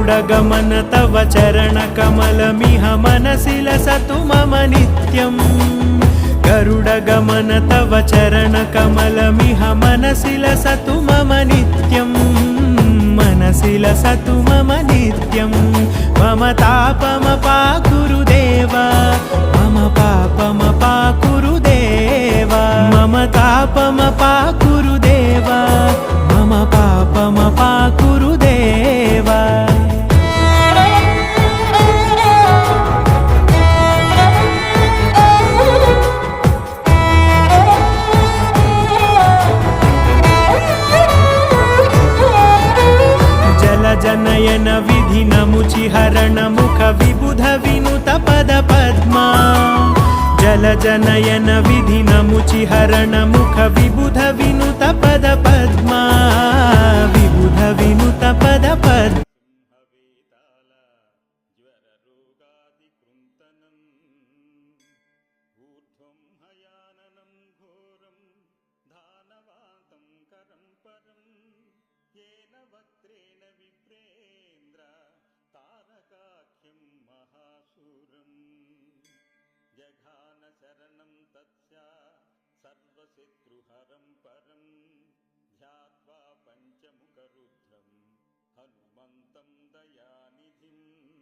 गरुडगमन तव चरणकमलमिह मनसि लसतु मम नित्यम् गरुडगमन तव चरणकमलमिह मनसि लसतु मम नित्यम् मनसि लसतु मम नित्यम् मम तापमपाकुरु देव मम पापमपाकुरु देव मम तापमपाकुरु देव मम पापमपाकुरु देव जनयन विधिनमुचिहरण मुख विबुध विनुत पद पद्मा जल जनयन विधिनमुचिहरण मुख विबुध विनुत पद पद्मा विबुध विनुत पद पद्मा येन वक्त्रेण विप्रेन्द्र तारकाख्यं महाशूरम् जघान शरणं तत्स्या सर्वशत्रुहरं परं ध्यात्वा पञ्चमुखरुद्रं हनुमन्तं दयानिधिम्